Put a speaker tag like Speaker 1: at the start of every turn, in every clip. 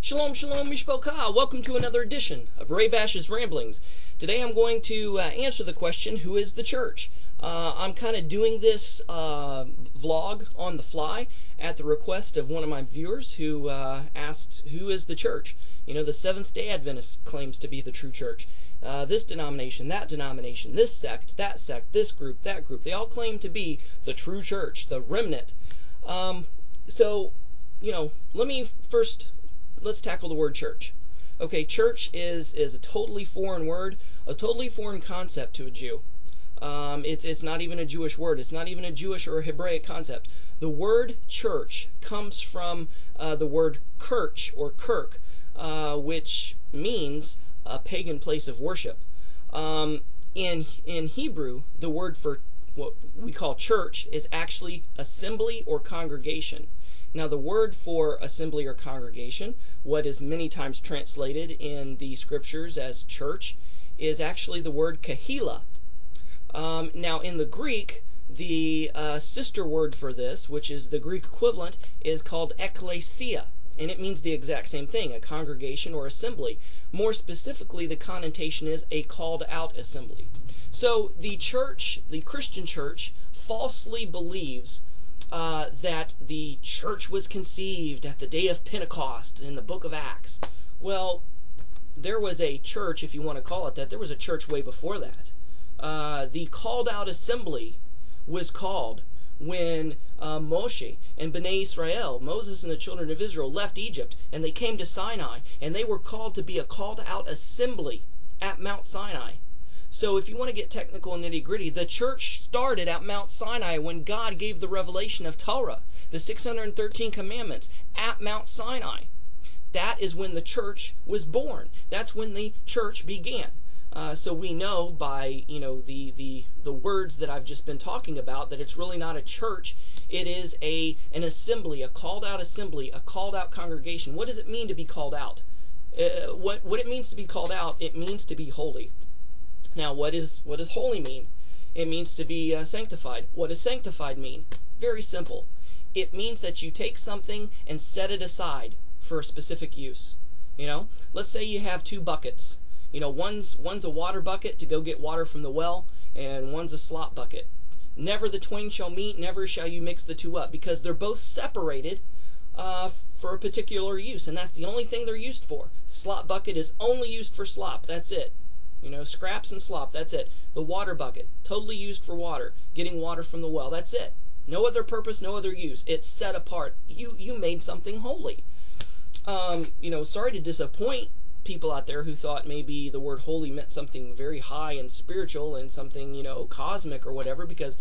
Speaker 1: Shalom, shalom, mishpocha. Welcome to another edition of Ray Bash's Ramblings. Today I'm going to answer the question, who is the church? I'm kind of doing this vlog on the fly at the request of one of my viewers who asked, who is the church? You know, the Seventh-day Adventist claims to be the true church. This denomination, this sect, this group, that group, they all claim to be the true church, the remnant. So, you know, let's tackle the word church. Okay, church is a totally foreign word, a totally foreign concept to a Jew. It's not even a Jewish word. It's not even a Jewish or a Hebraic concept. The word church comes from the word kirch or kirk, which means a pagan place of worship. In Hebrew, the word for what we call church is actually assembly or congregation. Now, the word for assembly or congregation, what is many times translated in the scriptures as church, is actually the word kahila. Now, in the Greek, the sister word for this, which is the Greek equivalent, is called ekklesia, and it means the exact same thing, a congregation or assembly. More specifically, the connotation is a called-out assembly. So, the church, the Christian church, falsely believes that the church was conceived at the day of Pentecost in the book of Acts. Well, there was a church, if you want to call it that. There was a church way before that. The called out assembly was called when Moshe and Bnei Israel, Moses and the children of Israel, left Egypt and they came to Sinai, and they were called to be a called out assembly at Mount Sinai. So if you want to get technical and nitty-gritty, the church started at Mount Sinai when God gave the revelation of Torah, the 613 commandments, at Mount Sinai. That is when the church was born. That's when the church began. So we know by, you know, the words that I've just been talking about that it's really not a church. It is an assembly, a called out assembly, a called out congregation. What does it mean to be called out? What it means to be called out, it means to be holy. Now, what does holy mean? It means to be sanctified. What does sanctified mean? Very simple. It means that you take something and set it aside for a specific use. You know, let's say you have two buckets. You know, one's a water bucket to go get water from the well, and one's a slop bucket. Never the twain shall meet, never shall you mix the two up, because they're both separated for a particular use, and that's the only thing they're used for. The slop bucket is only used for slop. That's it. You know, scraps and slop, that's it. The water bucket, totally used for water, getting water from the well, that's it. No other purpose, no other use. It's set apart. You made something holy. You know, sorry to disappoint people out there who thought maybe the word holy meant something very high and spiritual and something, you know, cosmic or whatever, because,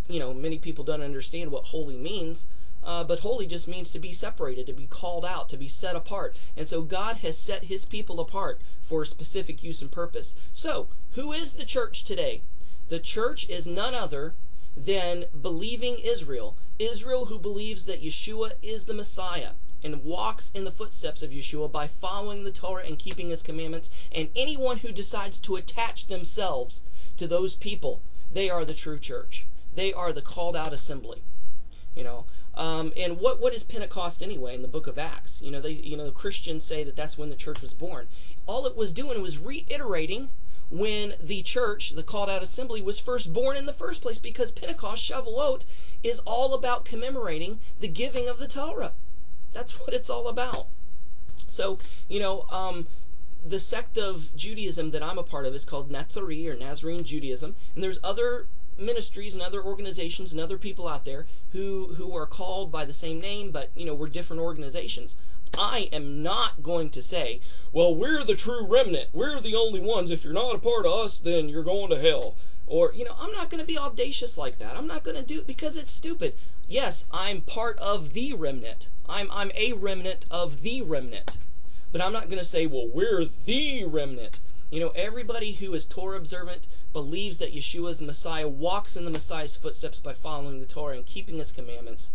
Speaker 1: you know, many people don't understand what holy means. But holy just means to be separated, to be called out, to be set apart. And so God has set His people apart for a specific use and purpose. So, who is the church today? The church is none other than believing Israel. Israel who believes that Yeshua is the Messiah and walks in the footsteps of Yeshua by following the Torah and keeping His commandments. And anyone who decides to attach themselves to those people, they are the true church. They are the called out assembly. You know, and what is Pentecost anyway in the book of Acts? You know, the Christians say that that's when the church was born. All it was doing was reiterating when the church, the called out assembly, was first born in the first place, because Pentecost, Shavuot, is all about commemorating the giving of the Torah. That's what it's all about. So, you know, the sect of Judaism that I'm a part of is called Nazari or Nazarene Judaism, and there's other ministries and other organizations and other people out there who are called by the same name, but, you know, we're different organizations. I am not going to say, well, we're the true remnant, we're the only ones, if you're not a part of us, then you're going to hell. Or, you know, I'm not going to be audacious like that. I'm not going to do it because it's stupid. Yes, I'm part of the remnant. I'm a remnant of the remnant. But I'm not going to say, well, we're the remnant. You know, everybody who is Torah observant believes that Yeshua is the Messiah, walks in the Messiah's footsteps by following the Torah and keeping His commandments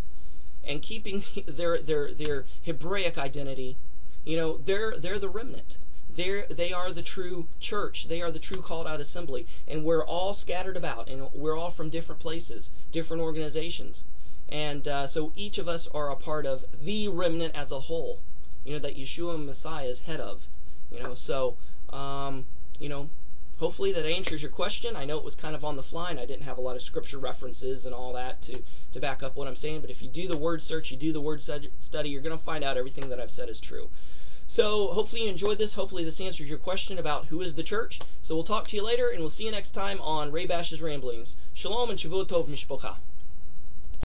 Speaker 1: and keeping their Hebraic identity. You know, they're the remnant. They are the true church. They are the true called out assembly. And we're all scattered about, and we're all from different places, different organizations. And so each of us are a part of the remnant as a whole. that Yeshua Messiah is head of. So hopefully that answers your question. I know it was kind of on the fly, and I didn't have a lot of scripture references and all that to back up what I'm saying, but if you do the word search, you do the word study, you're going to find out everything that I've said is true. So hopefully you enjoyed this. Hopefully this answers your question about who is the church. So we'll talk to you later, and we'll see you next time on Ray Bash's Ramblings. Shalom and Shavua Tov Mishpocha.